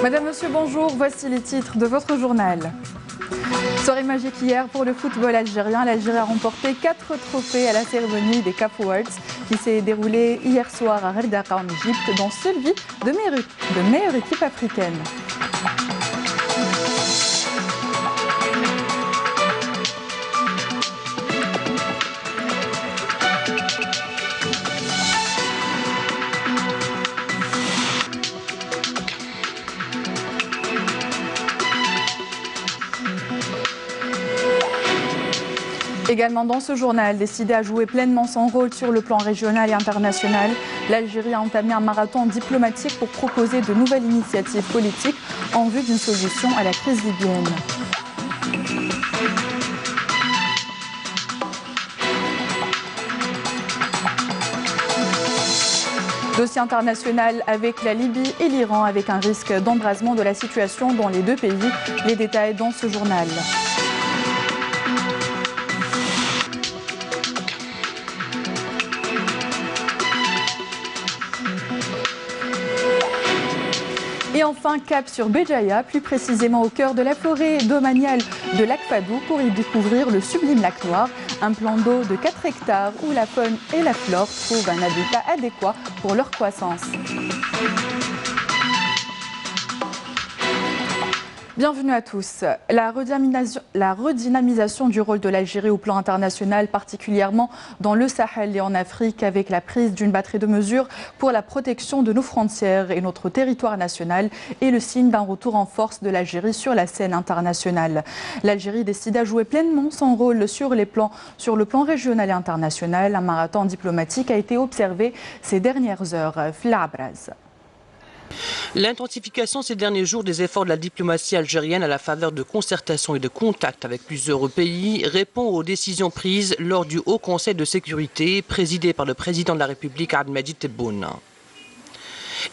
Madame, Monsieur, bonjour. Voici les titres de votre journal. Soirée magique hier pour le football algérien. L'Algérie a remporté 4 trophées à la cérémonie des CAF Awards qui s'est déroulée hier soir à Gherdaka en Égypte, dont celui de meilleure équipe africaine. Également dans ce journal, décidé à jouer pleinement son rôle sur le plan régional et international, l'Algérie a entamé un marathon diplomatique pour proposer de nouvelles initiatives politiques en vue d'une solution à la crise libyenne. Dossier international avec la Libye et l'Iran, avec un risque d'embrasement de la situation dans les deux pays. Les détails dans ce journal. Et enfin, cap sur Béjaïa, plus précisément au cœur de la forêt domaniale de lac Fadou, pour y découvrir le sublime lac Noir, un plan d'eau de 4 hectares où la faune et la flore trouvent un habitat adéquat pour leur croissance. Bienvenue à tous. La redynamisation du rôle de l'Algérie au plan international, particulièrement dans le Sahel et en Afrique, avec la prise d'une batterie de mesures pour la protection de nos frontières et notre territoire national, est le signe d'un retour en force de l'Algérie sur la scène internationale. L'Algérie décide à jouer pleinement son rôle sur le plan régional et international. Un marathon diplomatique a été observé ces dernières heures. Flabraz. L'intensification ces derniers jours des efforts de la diplomatie algérienne à la faveur de concertation et de contacts avec plusieurs pays répond aux décisions prises lors du Haut Conseil de sécurité présidé par le président de la République Abdelmadjid Tebboune.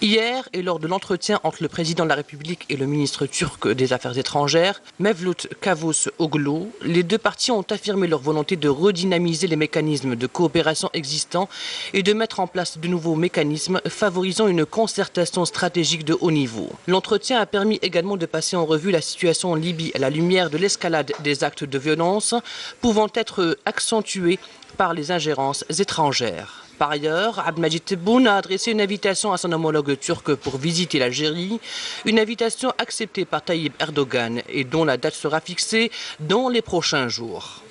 Hier, et lors de l'entretien entre le président de la République et le ministre turc des Affaires étrangères, Mevlut Cavusoglu, les deux parties ont affirmé leur volonté de redynamiser les mécanismes de coopération existants et de mettre en place de nouveaux mécanismes favorisant une concertation stratégique de haut niveau. L'entretien a permis également de passer en revue la situation en Libye à la lumière de l'escalade des actes de violence pouvant être accentués par les ingérences étrangères. Par ailleurs, Abdelmadjid Tebboune a adressé une invitation à son homologue turc pour visiter l'Algérie, une invitation acceptée par Tayyip Erdogan et dont la date sera fixée dans les prochains jours.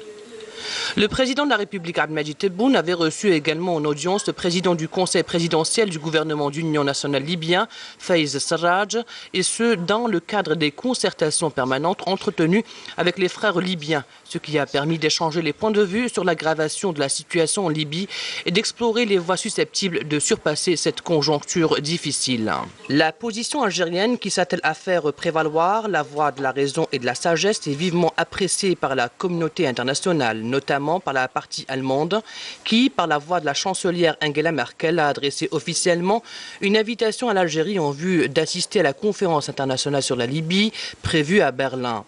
Le président de la République Abdelmadjid Tebboune avait reçu également en audience le président du conseil présidentiel du gouvernement d'union nationale libyen, Faiz Sarraj, et ce dans le cadre des concertations permanentes entretenues avec les frères libyens, ce qui a permis d'échanger les points de vue sur l'aggravation de la situation en Libye et d'explorer les voies susceptibles de surpasser cette conjoncture difficile. La position algérienne qui s'attelle à faire prévaloir la voie de la raison et de la sagesse est vivement appréciée par la communauté internationale, notamment par la partie allemande, qui, par la voix de la chancelière Angela Merkel, a adressé officiellement une invitation à l'Algérie en vue d'assister à la conférence internationale sur la Libye prévue à Berlin.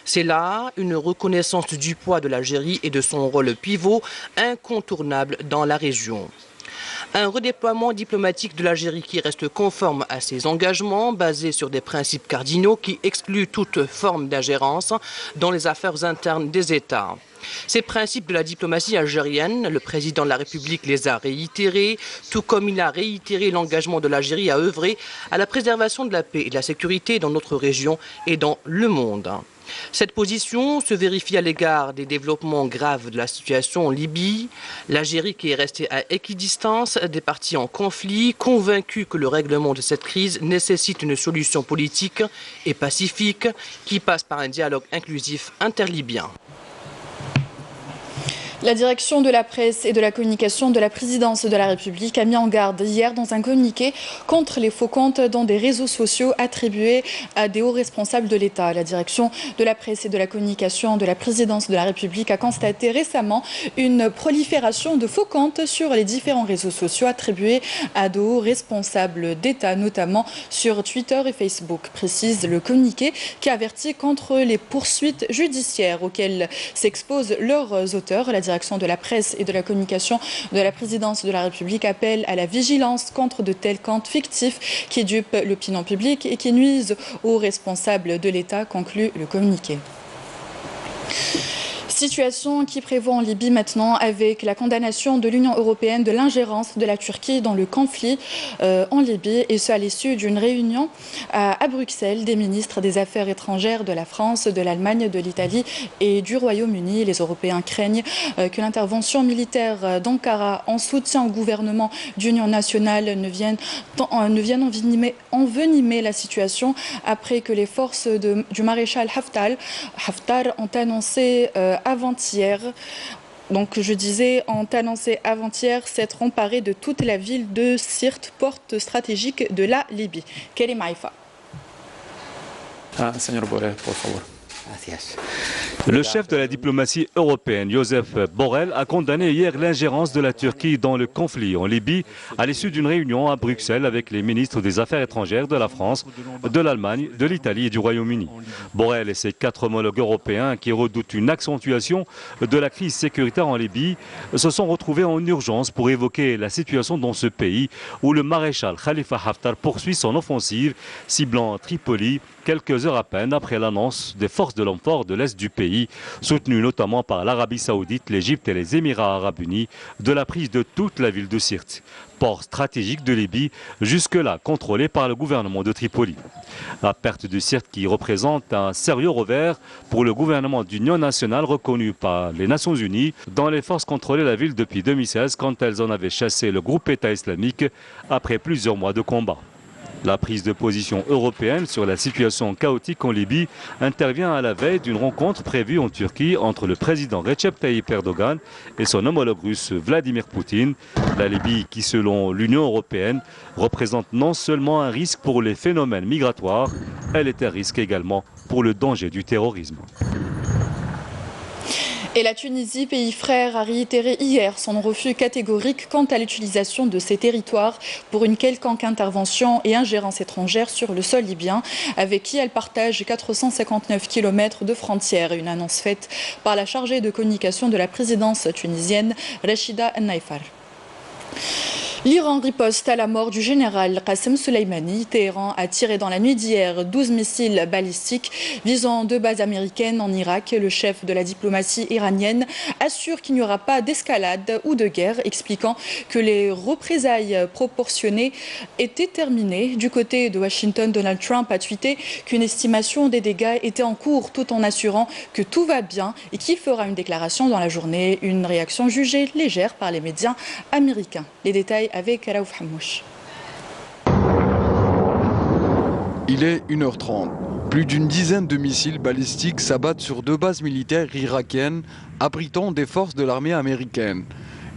C'est là une reconnaissance du poids de l'Algérie et de son rôle pivot incontournable dans la région. Un redéploiement diplomatique de l'Algérie qui reste conforme à ses engagements, basé sur des principes cardinaux qui excluent toute forme d'ingérence dans les affaires internes des États. Ces principes de la diplomatie algérienne, le président de la République les a réitérés, tout comme il a réitéré l'engagement de l'Algérie à œuvrer à la préservation de la paix et de la sécurité dans notre région et dans le monde. Cette position se vérifie à l'égard des développements graves de la situation en Libye. L'Algérie qui est restée à équidistance des parties en conflit, convaincue que le règlement de cette crise nécessite une solution politique et pacifique qui passe par un dialogue inclusif interlibyen. La direction de la presse et de la communication de la présidence de la République a mis en garde hier dans un communiqué contre les faux comptes dans des réseaux sociaux attribués à des hauts responsables de l'État. La direction de la presse et de la communication de la présidence de la République a constaté récemment une prolifération de faux comptes sur les différents réseaux sociaux attribués à de hauts responsables d'État, notamment sur Twitter et Facebook, précise le communiqué qui avertit contre les poursuites judiciaires auxquelles s'exposent leurs auteurs. La direction de la presse et de la communication de la présidence de la République appelle à la vigilance contre de tels comptes fictifs qui dupent l'opinion publique et qui nuisent aux responsables de l'État, conclut le communiqué. Situation qui prévaut en Libye maintenant avec la condamnation de l'Union européenne de l'ingérence de la Turquie dans le conflit en Libye et ce à l'issue d'une réunion à Bruxelles des ministres des Affaires étrangères de la France, de l'Allemagne, de l'Italie et du Royaume-Uni. Les Européens craignent que l'intervention militaire d'Ankara en soutien au gouvernement d'union nationale ne vienne envenimer la situation après que les forces du maréchal Haftar ont annoncé avant-hier, donc je disais, ont annoncé avant-hier s'être emparés de toute la ville de Sirte, porte stratégique de la Libye. Kelly Maïfa. Señor Borrell, por favor. Le chef de la diplomatie européenne, Josep Borrell, a condamné hier l'ingérence de la Turquie dans le conflit en Libye à l'issue d'une réunion à Bruxelles avec les ministres des Affaires étrangères de la France, de l'Allemagne, de l'Italie et du Royaume-Uni. Borrell et ses 4 homologues européens qui redoutent une accentuation de la crise sécuritaire en Libye se sont retrouvés en urgence pour évoquer la situation dans ce pays où le maréchal Khalifa Haftar poursuit son offensive ciblant Tripoli quelques heures à peine après l'annonce des forces de l'emport de l'Est du pays, soutenues notamment par l'Arabie Saoudite, l'Égypte et les Émirats Arabes Unis, de la prise de toute la ville de Sirte, port stratégique de Libye, jusque-là contrôlé par le gouvernement de Tripoli. La perte de Sirte qui représente un sérieux revers pour le gouvernement d'union nationale reconnu par les Nations Unies, dont les forces contrôlaient la ville depuis 2016 quand elles en avaient chassé le groupe État islamique après plusieurs mois de combat. La prise de position européenne sur la situation chaotique en Libye intervient à la veille d'une rencontre prévue en Turquie entre le président Recep Tayyip Erdogan et son homologue russe Vladimir Poutine. La Libye qui, selon l'Union européenne, représente non seulement un risque pour les phénomènes migratoires, elle est un risque également pour le danger du terrorisme. Et la Tunisie, pays frère, a réitéré hier son refus catégorique quant à l'utilisation de ces territoires pour une quelconque intervention et ingérence étrangère sur le sol libyen, avec qui elle partage 459 km de frontières. Une annonce faite par la chargée de communication de la présidence tunisienne, Rachida Naifar. L'Iran riposte à la mort du général Qassem Soleimani. Téhéran a tiré dans la nuit d'hier 12 missiles balistiques visant 2 bases américaines en Irak. Le chef de la diplomatie iranienne assure qu'il n'y aura pas d'escalade ou de guerre, expliquant que les représailles proportionnées étaient terminées. Du côté de Washington, Donald Trump a tweeté qu'une estimation des dégâts était en cours tout en assurant que tout va bien et qu'il fera une déclaration dans la journée. Une réaction jugée légère par les médias américains. Les détails avec Raouf Hamouche. Il est 1h30. Plus d'une dizaine de missiles balistiques s'abattent sur 2 bases militaires irakiennes abritant des forces de l'armée américaine.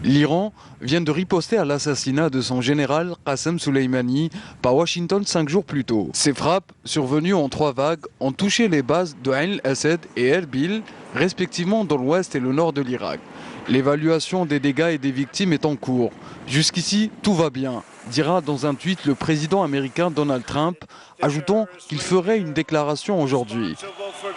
L'Iran vient de riposter à l'assassinat de son général Qassem Soleimani par Washington 5 jours plus tôt. Ces frappes, survenues en 3 vagues, ont touché les bases de Ain al-Assad et Erbil, respectivement dans l'ouest et le nord de l'Irak. L'évaluation des dégâts et des victimes est en cours. Jusqu'ici, tout va bien, dira dans un tweet le président américain Donald Trump, ajoutant qu'il ferait une déclaration aujourd'hui.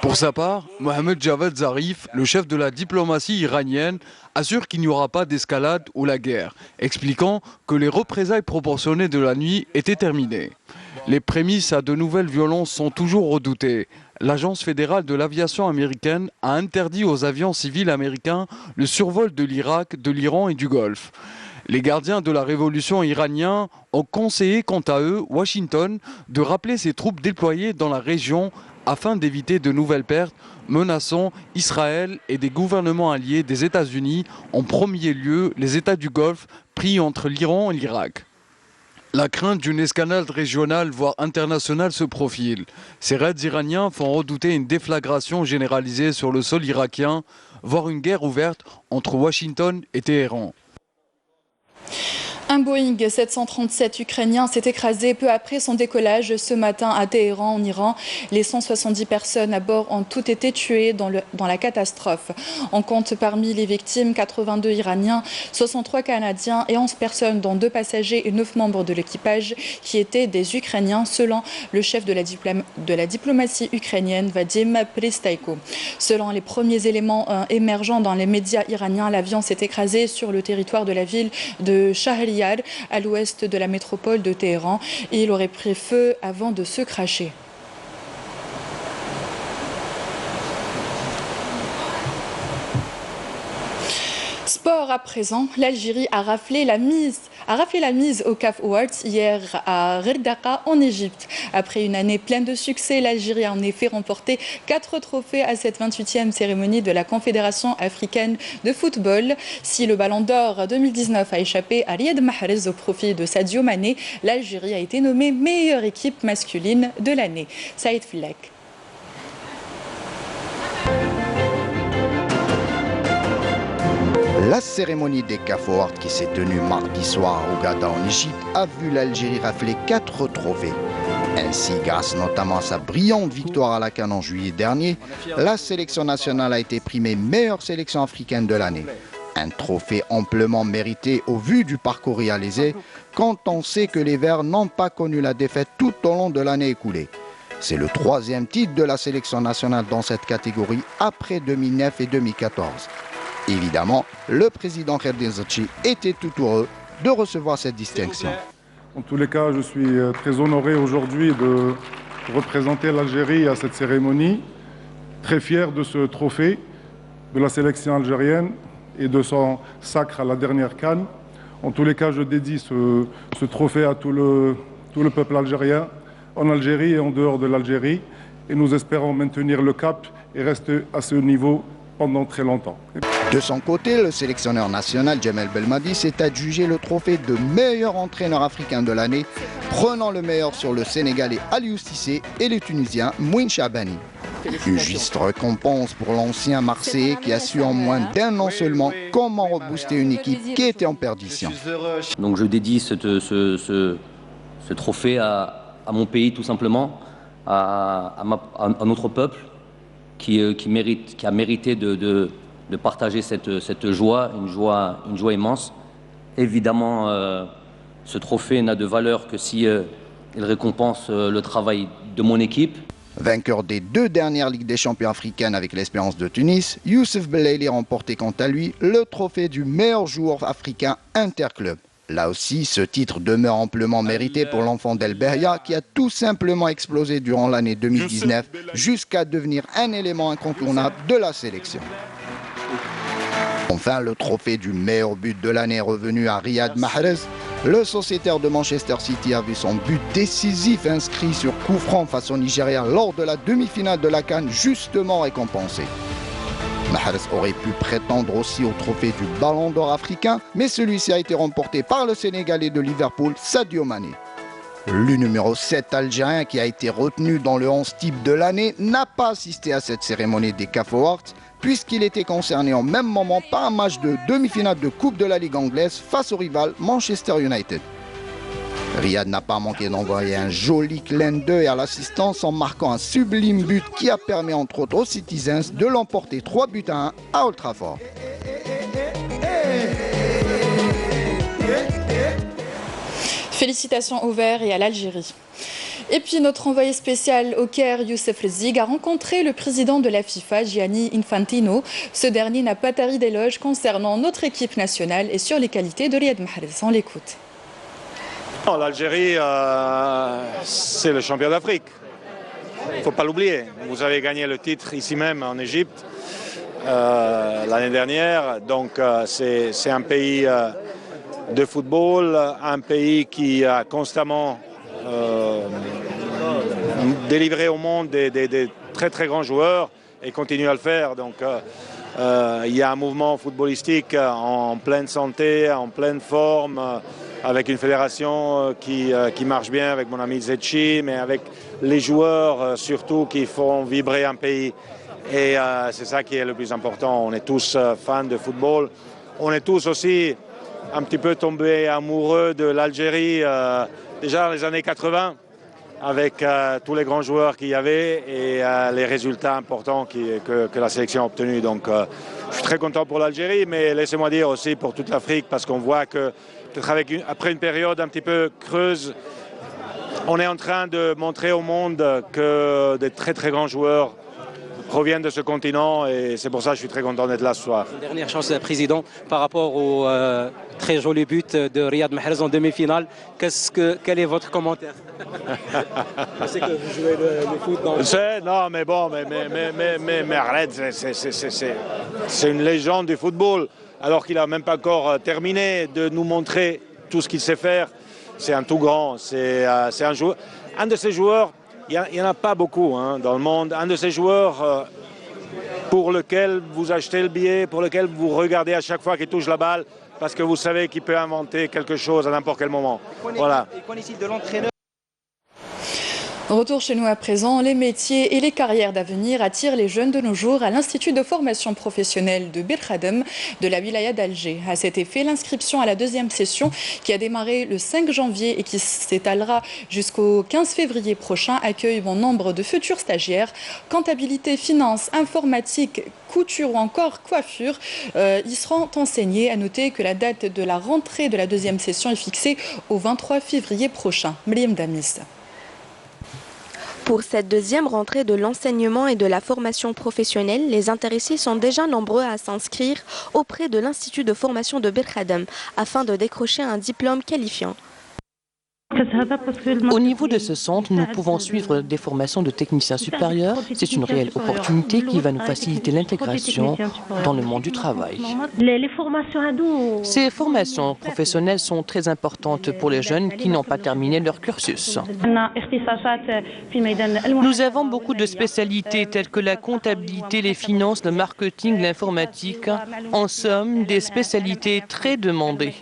Pour sa part, Mohamed Javad Zarif, le chef de la diplomatie iranienne, assure qu'il n'y aura pas d'escalade ou la guerre, expliquant que les représailles proportionnées de la nuit étaient terminées. Les prémices à de nouvelles violences sont toujours redoutées. L'Agence fédérale de l'aviation américaine a interdit aux avions civils américains le survol de l'Irak, de l'Iran et du Golfe. Les gardiens de la révolution iraniens ont conseillé quant à eux Washington de rappeler ses troupes déployées dans la région afin d'éviter de nouvelles pertes, menaçant Israël et des gouvernements alliés des États-Unis, en premier lieu les États du Golfe pris entre l'Iran et l'Irak. La crainte d'une escalade régionale, voire internationale, se profile. Ces raids iraniens font redouter une déflagration généralisée sur le sol irakien, voire une guerre ouverte entre Washington et Téhéran. Un Boeing 737 ukrainien s'est écrasé peu après son décollage ce matin à Téhéran, en Iran. Les 170 personnes à bord ont toutes été tuées dans la catastrophe. On compte parmi les victimes 82 Iraniens, 63 Canadiens et 11 personnes, dont 2 passagers et 9 membres de l'équipage qui étaient des Ukrainiens, selon le chef de la diplomatie ukrainienne, Vadim Pristaiko. Selon les premiers éléments émergents dans les médias iraniens, l'avion s'est écrasé sur le territoire de la ville de Shahriyar, à l'ouest de la métropole de Téhéran, et il aurait pris feu avant de se cracher. Sport à présent, l'Algérie a raflé la mise au CAF Awards hier à Gherdaka en Égypte. Après une année pleine de succès, l'Algérie a en effet remporté 4 trophées à cette 28e cérémonie de la Confédération africaine de football. Si le Ballon d'Or 2019 a échappé à Riyad Mahrez au profit de Sadio Mané, l'Algérie a été nommée meilleure équipe masculine de l'année. Saïd Fillek. La cérémonie des CAF Awards qui s'est tenue mardi soir à Ouganda en Égypte a vu l'Algérie rafler 4 trophées. Ainsi, grâce notamment à sa brillante victoire à la CAN en juillet dernier, la sélection nationale a été primée meilleure sélection africaine de l'année. Un trophée amplement mérité au vu du parcours réalisé, quand on sait que les Verts n'ont pas connu la défaite tout au long de l'année écoulée. C'est le 3e titre de la sélection nationale dans cette catégorie après 2009 et 2014. Évidemment, le président Khaled Zetchi était tout heureux de recevoir cette distinction. En tous les cas, je suis très honoré aujourd'hui de représenter l'Algérie à cette cérémonie, très fier de ce trophée de la sélection algérienne et de son sacre à la dernière CAN. En tous les cas, je dédie ce trophée à tout le peuple algérien, en Algérie et en dehors de l'Algérie, et nous espérons maintenir le cap et rester à ce niveau pendant très longtemps. De son côté, le sélectionneur national Djamel Belmadi s'est adjugé le trophée de meilleur entraîneur africain de l'année, prenant le meilleur sur le Sénégalais Aliou Cissé et le Tunisien Mouine Chabani. Une juste récompense pour l'ancien Marseillais qui a su en moins d'1 an seulement comment rebooster une équipe qui était en perdition. Donc je dédie ce trophée à mon pays tout simplement, à notre peuple qui a mérité de partager cette joie, une joie immense. Évidemment, ce trophée n'a de valeur que si il récompense le travail de mon équipe. Vainqueur des 2 dernières Ligues des Champions africaines avec l'Espérance de Tunis, Youssef Belaïli remportait quant à lui le trophée du meilleur joueur africain interclub. Là aussi, ce titre demeure amplement mérité pour l'enfant d'El Beria qui a tout simplement explosé durant l'année 2019 jusqu'à devenir un élément incontournable de la sélection. Enfin, le trophée du meilleur but de l'année est revenu à Riyad Mahrez. Le sociétaire de Manchester City a vu son but décisif inscrit sur coup franc face au Nigeria lors de la demi-finale de la CAN justement récompensé. Mahrez aurait pu prétendre aussi au trophée du Ballon d'Or africain, mais celui-ci a été remporté par le Sénégalais de Liverpool, Sadio Mané. Le numéro 7 algérien qui a été retenu dans le 11 type de l'année n'a pas assisté à cette cérémonie des CAF Awards puisqu'il était concerné en même moment par un match de demi-finale de Coupe de la Ligue anglaise face au rival Manchester United. Riyad n'a pas manqué d'envoyer un joli clin d'œil à l'assistance en marquant un sublime but qui a permis entre autres aux Citizens de l'emporter 3-1 à Old Trafford. Félicitations aux Verts et à l'Algérie. Et puis notre envoyé spécial au Caire, Youssef Lezig, a rencontré le président de la FIFA, Gianni Infantino. Ce dernier n'a pas tari d'éloges concernant notre équipe nationale et sur les qualités de Riyad Mahrez. On l'écoute. L'Algérie, c'est le champion d'Afrique. Il ne faut pas l'oublier. Vous avez gagné le titre ici même en Égypte l'année dernière. Donc c'est un pays de football, un pays qui a constamment délivré au monde des très très grands joueurs et continue à le faire. Donc il y a un mouvement footballistique en pleine santé, en pleine forme, avec une fédération qui marche bien, avec mon ami Zetchi, mais avec les joueurs surtout qui font vibrer un pays. Et c'est ça qui est le plus important. On est tous fans de football. On est tous aussi un petit peu tombé amoureux de l'Algérie déjà dans les années 80, avec tous les grands joueurs qu'il y avait et les résultats importants que la sélection a obtenus. Donc je suis très content pour l'Algérie, mais laissez-moi dire aussi pour toute l'Afrique, parce qu'on voit que peut-être après une période un petit peu creuse, on est en train de montrer au monde que des très très grands joueurs proviennent de ce continent, et c'est pour ça que je suis très content d'être là ce soir. Une dernière chance, Président, par rapport au très joli but de Riyad Mahrez en demi-finale. Quel est votre commentaire? Je sais que vous jouez le foot dans... Non, mais bon, mais arrête, c'est une légende du football, alors qu'il n'a même pas encore terminé de nous montrer tout ce qu'il sait faire. C'est un tout grand, c'est un de ces joueurs. Il n'y en a pas beaucoup dans le monde. Un de ces joueurs pour lequel vous achetez le billet, pour lequel vous regardez à chaque fois qu'il touche la balle, parce que vous savez qu'il peut inventer quelque chose à n'importe quel moment. Voilà. Et qu'en est-il de l'entraîneur? Retour chez nous à présent, les métiers et les carrières d'avenir attirent les jeunes de nos jours à l'Institut de formation professionnelle de Bir Khadem de la wilaya d'Alger. À cet effet, l'inscription à la deuxième session qui a démarré le 5 janvier et qui s'étalera jusqu'au 15 février prochain accueille bon nombre de futurs stagiaires. Comptabilité, finance, informatique, couture ou encore coiffure y seront enseignés. À noter que la date de la rentrée de la deuxième session est fixée au 23 février prochain. Mriam Damis. Pour cette deuxième rentrée de l'enseignement et de la formation professionnelle, les intéressés sont déjà nombreux à s'inscrire auprès de l'Institut de formation de Bir Khadem afin de décrocher un diplôme qualifiant. Au niveau de ce centre, nous pouvons suivre des formations de techniciens supérieurs. C'est une réelle opportunité qui va nous faciliter l'intégration dans le monde du travail. Ces formations professionnelles sont très importantes pour les jeunes qui n'ont pas terminé leur cursus. Nous avons beaucoup de spécialités telles que la comptabilité, les finances, le marketing, l'informatique. En somme, des spécialités très demandées.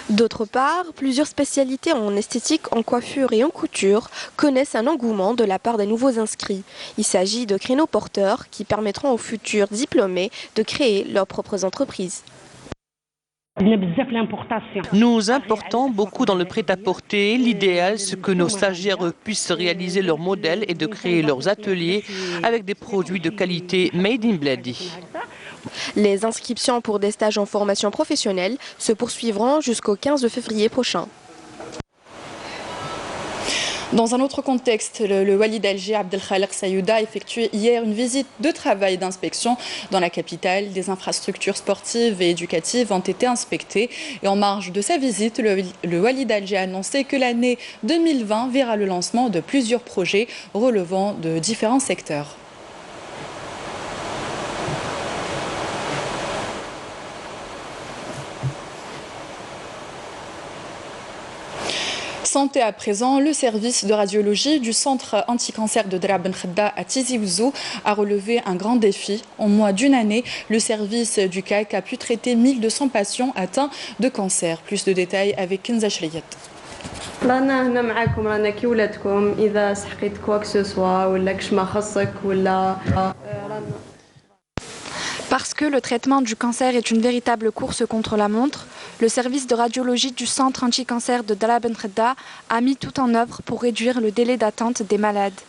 D'autre part, plusieurs spécialités en esthétique, en coiffure et en couture connaissent un engouement de la part des nouveaux inscrits. Il s'agit de créneaux porteurs qui permettront aux futurs diplômés de créer leurs propres entreprises. Nous importons beaucoup dans le prêt-à-porter. L'idéal, c'est que nos stagiaires puissent réaliser leurs modèles et de créer leurs ateliers avec des produits de qualité made in Bledi. Les inscriptions pour des stages en formation professionnelle se poursuivront jusqu'au 15 février prochain. Dans un autre contexte, le wali d'Alger, Abdelkhaliq Sayouda, a effectué hier une visite de travail d'inspection dans la capitale. Des infrastructures sportives et éducatives ont été inspectées. Et en marge de sa visite, le wali d'Alger a annoncé que l'année 2020 verra le lancement de plusieurs projets relevant de différents secteurs. Santé à présent, le service de radiologie du centre anti-cancer de Drab Ben Khedda à Tizi Ouzou a relevé un grand défi. En moins d'une année, le service du CAC a pu traiter 1200 patients atteints de cancer. Plus de détails avec Kenza Shriyat. رانا هنا معاكم رانا كي ولادكم اذا سحقيت كواك سوسوا ولا كش ما خصك ولا Parce que le traitement du cancer est une véritable course contre la montre, le service de radiologie du centre anti-cancer de Drab Ben Khedda a mis tout en œuvre pour réduire le délai d'attente des malades.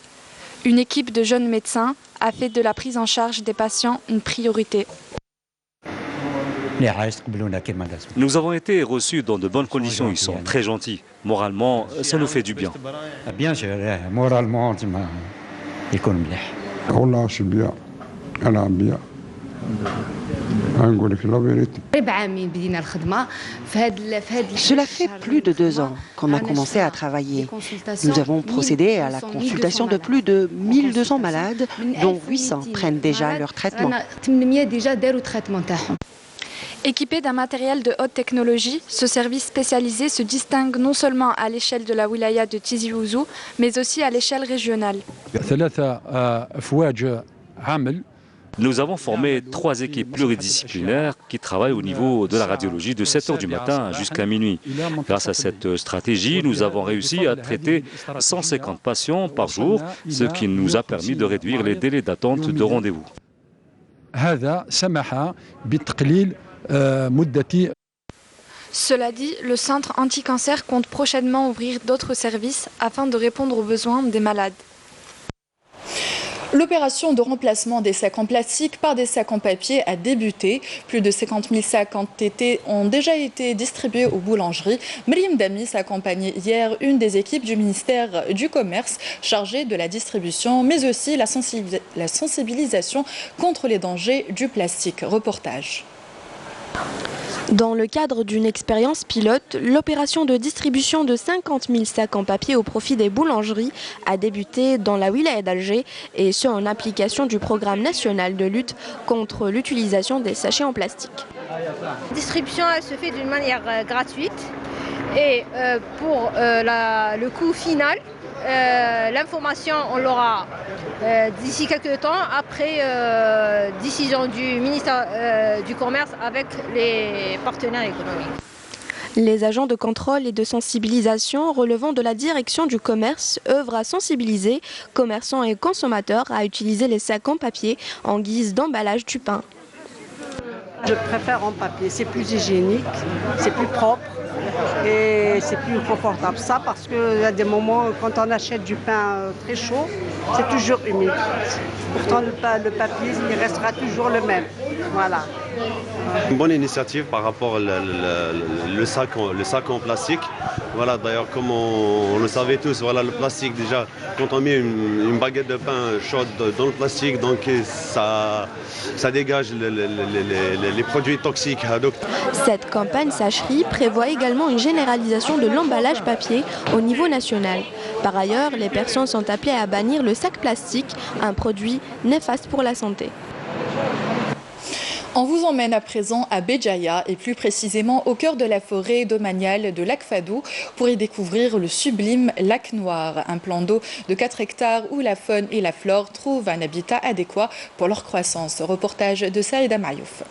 Une équipe de jeunes médecins a fait de la prise en charge des patients une priorité. Nous avons été reçus dans de bonnes conditions, ils sont très gentils. Moralement, ça nous fait du bien. Bien sûr, moralement, والله شو بيا أنا بيا نقول لك لا فيريتي. Cela fait plus de 2 ans qu'on a commencé à travailler. Nous avons procédé à la consultation de plus de 1200 malades, dont 800 prennent déjà leur traitement. Équipé d'un matériel de haute technologie, ce service spécialisé se distingue non seulement à l'échelle de la wilaya de Tizi Ouzou, mais aussi à l'échelle régionale. Nous avons formé 3 équipes pluridisciplinaires qui travaillent au niveau de la radiologie de 7 h du matin jusqu'à minuit. Grâce à cette stratégie, nous avons réussi à traiter 150 patients par jour, ce qui nous a permis de réduire les délais d'attente de rendez-vous. مدة. Cela dit, le centre anti-cancer compte prochainement ouvrir d'autres services afin de répondre aux besoins des malades. L'opération de remplacement des sacs en plastique par des sacs en papier a débuté. Plus de 50 000 sacs ont déjà été distribués aux boulangeries. Mriem Damis a accompagné hier une des équipes du ministère du Commerce chargée de la distribution, mais aussi la sensibilisation contre les dangers du plastique. Reportage. Dans le cadre d'une expérience pilote, l'opération de distribution de 50 000 sacs en papier au profit des boulangeries a débuté dans la wilaya d'Alger et ce en application du programme national de lutte contre l'utilisation des sachets en plastique. La distribution elle se fait d'une manière gratuite et pour le coût final, l'information on l'aura d'ici quelques temps après décision du ministère du Commerce avec les partenaires économiques. Les agents de contrôle et de sensibilisation relevant de la direction du commerce œuvrent à sensibiliser commerçants et consommateurs à utiliser les sacs en papier en guise d'emballage du pain. Je préfère en papier, c'est plus hygiénique, c'est plus propre et c'est plus confortable. Ça parce qu'il y a des moments quand on achète du pain très chaud, c'est toujours humide. Pourtant le papier, il restera toujours le même. Voilà. Une bonne initiative par rapport le sac en plastique. Voilà, d'ailleurs, comme on le savait tous, voilà, le plastique déjà, quand on met une baguette de pain chaude dans le plastique, donc ça dégage les produits toxiques. Cette campagne Sacherie prévoit également une généralisation de l'emballage papier au niveau national. Par ailleurs, les personnes sont appelées à bannir le sac plastique, un produit néfaste pour la santé. On vous emmène à présent à Béjaïa et plus précisément au cœur de la forêt domaniale de Lac Fadou pour y découvrir le sublime Lac Noir, un plan d'eau de 4 hectares où la faune et la flore trouvent un habitat adéquat pour leur croissance. Reportage de Saïda Mayouf.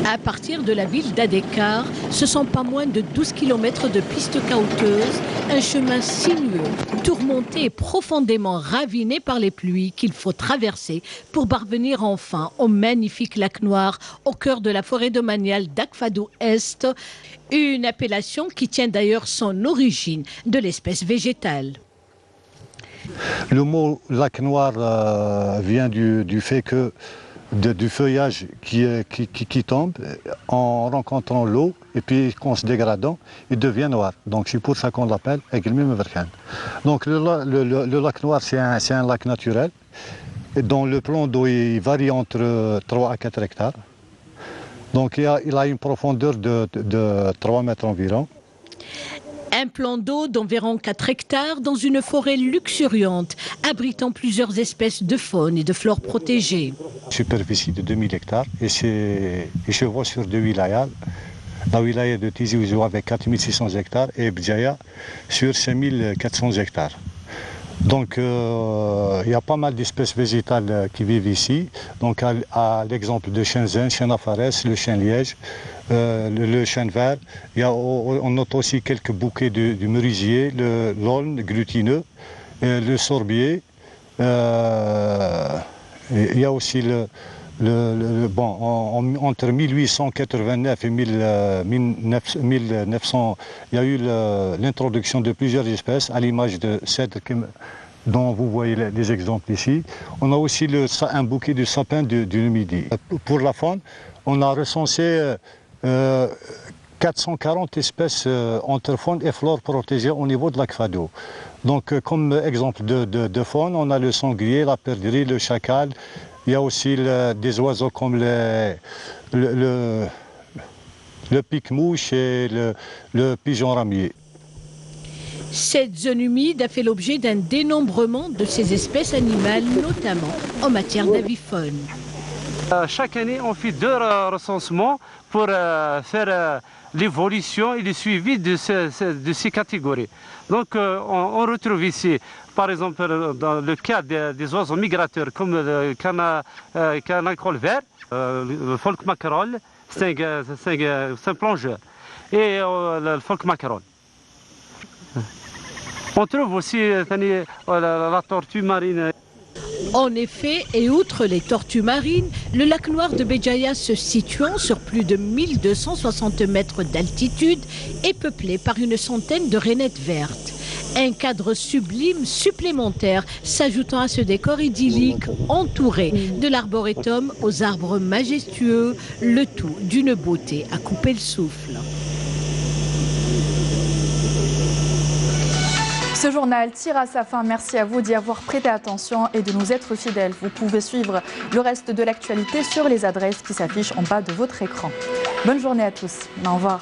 À partir de la ville d'Adekar, ce sont pas moins de 12 km de pistes caouteuses, un chemin sinueux, tourmenté et profondément raviné par les pluies qu'il faut traverser pour parvenir enfin au magnifique lac Noir au cœur de la forêt domaniale d'Akfadou Est, une appellation qui tient d'ailleurs son origine de l'espèce végétale. Le mot lac Noir vient du fait que du feuillage qui tombe en rencontrant l'eau et puis en se dégradant, il devient noir. Donc c'est pour ça qu'on l'appelle Egilmim Verkhan. Donc le lac Noir, c'est un lac naturel dont le plan d'eau varie entre 3 à 4 hectares. Donc il a une profondeur de 3 mètres environ. Un plan d'eau d'environ 4 hectares dans une forêt luxuriante, abritant plusieurs espèces de faune et de flore protégées. Superficie de 2000 hectares et se voit sur 2 wilayas. La wilaya de Tizi Ouzou avec 4600 hectares et Béjaïa sur 5400 hectares. Donc il y a pas mal d'espèces végétales qui vivent ici. Donc à l'exemple de chêne zen, chêne afarès, le chêne liège, le chêne vert. On note aussi quelques bouquets du merisier, l'aulne glutineux, le sorbier. Il y a aussi entre 1889 et 1900, il y a eu l'introduction de plusieurs espèces, à l'image de cèdre dont vous voyez les exemples ici. On a aussi un bouquet de sapins du Midi. Pour la faune, on a recensé 440 espèces entre faune et flore protégées au niveau de Lac Fadou. Donc comme exemple de faune, on a le sanglier, la perdrix, le chacal. Il y a aussi des oiseaux comme le pique-mouche et le pigeon ramier. Cette zone humide a fait l'objet d'un dénombrement de ces espèces animales, notamment en matière d'avifaune. Chaque année, on fait 2 recensements pour faire l'évolution et le suivi de ces catégories. Donc on retrouve ici, par exemple, dans le cas des oiseaux migrateurs comme le canacrol vert, le folk mackerel, c'est un plongeur, et le folk mackerel. On trouve aussi la tortue marine. En effet, et outre les tortues marines, le lac noir de Béjaïa, se situant sur plus de 1260 mètres d'altitude, est peuplé par une centaine de rainettes vertes. Un cadre sublime supplémentaire s'ajoutant à ce décor idyllique entouré de l'arboretum aux arbres majestueux, le tout d'une beauté à couper le souffle. Ce journal tire à sa fin. Merci à vous d'y avoir prêté attention et de nous être fidèles. Vous pouvez suivre le reste de l'actualité sur les adresses qui s'affichent en bas de votre écran. Bonne journée à tous. Au revoir.